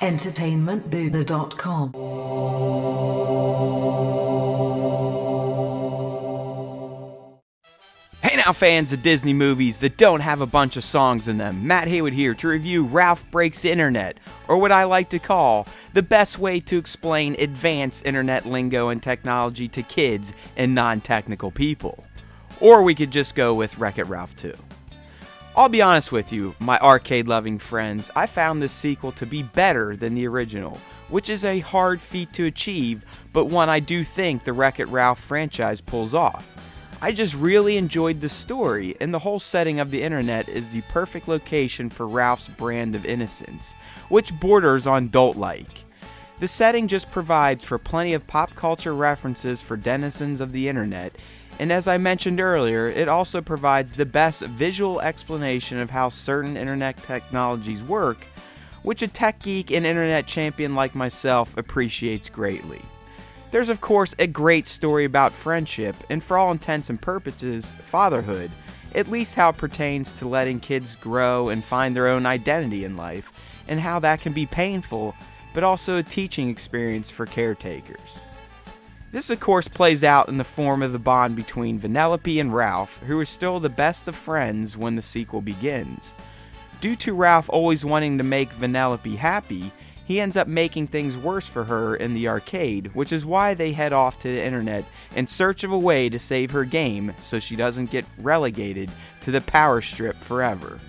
entertainmentbuddha.com. Hey now, fans of Disney movies that don't have a bunch of songs in them. Matt Haywood here to review Ralph Breaks the Internet, or what I like to call the best way to explain advanced internet lingo and technology to kids and non-technical people. Or we could just go with Wreck-It Ralph 2. I'll be honest with you, my arcade-loving friends, I found this sequel to be better than the original, which is a hard feat to achieve, but one I do think the Wreck-It Ralph franchise pulls off. I just really enjoyed the story, and the whole setting of the internet is the perfect location for Ralph's brand of innocence, which borders on dolt-like. The setting just provides for plenty of pop culture references for denizens of the internet, and as I mentioned earlier, it also provides the best visual explanation of how certain internet technologies work, which a tech geek and internet champion like myself appreciates greatly. There's of course a great story about friendship, and for all intents and purposes, fatherhood, at least how it pertains to letting kids grow and find their own identity in life, and how that can be painful, but also a teaching experience for caretakers. This of course plays out in the form of the bond between Vanellope and Ralph, who are still the best of friends when the sequel begins. Due to Ralph always wanting to make Vanellope happy, he ends up making things worse for her in the arcade, which is why they head off to the internet in search of a way to save her game so she doesn't get relegated to the power strip forever.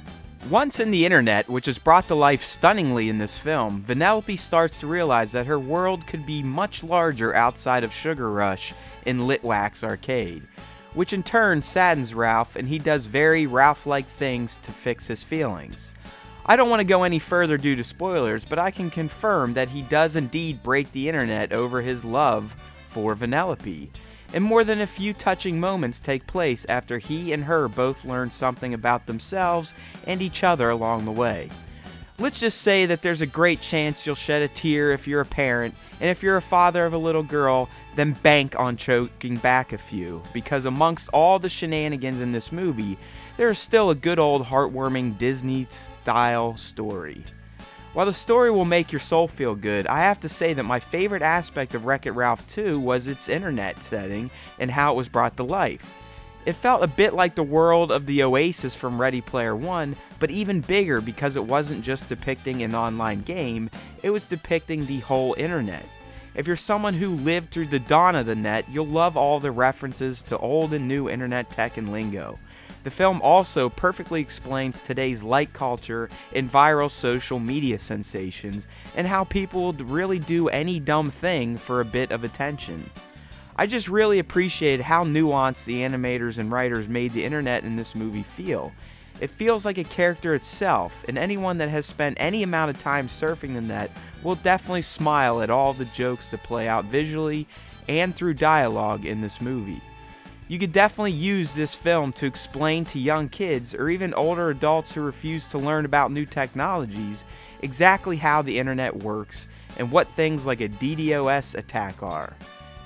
Once in the internet, which is brought to life stunningly in this film, Vanellope starts to realize that her world could be much larger outside of Sugar Rush in Litwack's arcade, which in turn saddens Ralph, and he does very Ralph-like things to fix his feelings. I don't want to go any further due to spoilers, but I can confirm that he does indeed break the internet over his love for Vanellope, and more than a few touching moments take place after he and her both learn something about themselves and each other along the way. Let's just say that there's a great chance you'll shed a tear if you're a parent, and if you're a father of a little girl, then bank on choking back a few, because amongst all the shenanigans in this movie, there is still a good old heartwarming Disney-style story. While the story will make your soul feel good, I have to say that my favorite aspect of Wreck-It Ralph 2 was its internet setting and how it was brought to life. It felt a bit like the world of the Oasis from Ready Player One, but even bigger because it wasn't just depicting an online game, it was depicting the whole internet. If you're someone who lived through the dawn of the net, you'll love all the references to old and new internet tech and lingo. The film also perfectly explains today's like culture and viral social media sensations, and how people will really do any dumb thing for a bit of attention. I just really appreciated how nuanced the animators and writers made the internet in this movie feel. It feels like a character itself, and anyone that has spent any amount of time surfing the net will definitely smile at all the jokes that play out visually and through dialogue in this movie. You could definitely use this film to explain to young kids or even older adults who refuse to learn about new technologies exactly how the internet works and what things like a DDoS attack are.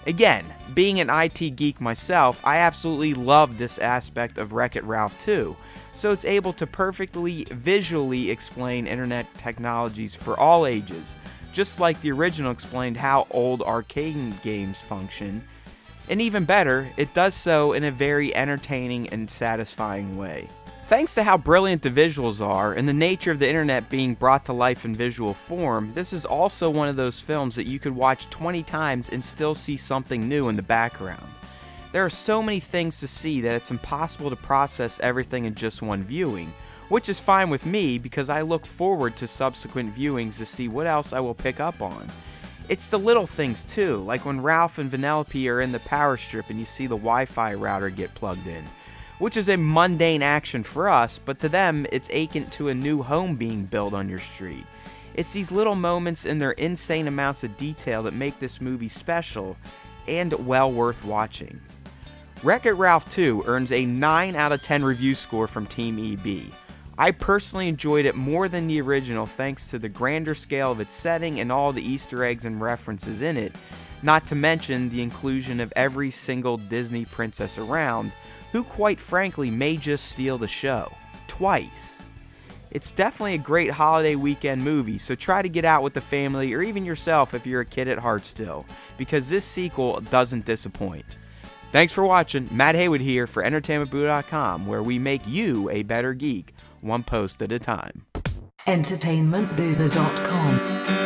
Again, being an IT geek myself, I absolutely love this aspect of Wreck-It Ralph 2, so it's able to perfectly visually explain internet technologies for all ages, just like the original explained how old arcade games function. And even better, it does so in a very entertaining and satisfying way. Thanks to how brilliant the visuals are and the nature of the internet being brought to life in visual form, this is also one of those films that you could watch 20 times and still see something new in the background. There are so many things to see that it's impossible to process everything in just one viewing, which is fine with me because I look forward to subsequent viewings to see what else I will pick up on. It's the little things too, like when Ralph and Vanellope are in the power strip and you see the Wi-Fi router get plugged in, which is a mundane action for us, but to them it's akin to a new home being built on your street. It's these little moments and their insane amounts of detail that make this movie special and well worth watching. Wreck-It Ralph 2 earns a 9 out of 10 review score from Team EB. I personally enjoyed it more than the original thanks to the grander scale of its setting and all the Easter eggs and references in it, not to mention the inclusion of every single Disney princess around, who quite frankly may just steal the show. Twice. It's definitely a great holiday weekend movie, so try to get out with the family or even yourself if you're a kid at heart still, because this sequel doesn't disappoint. Thanks for watching. Matt Haywood here for EntertainmentBoo.com, where we make you a better geek, one post at a time. EntertainmentBuddha.com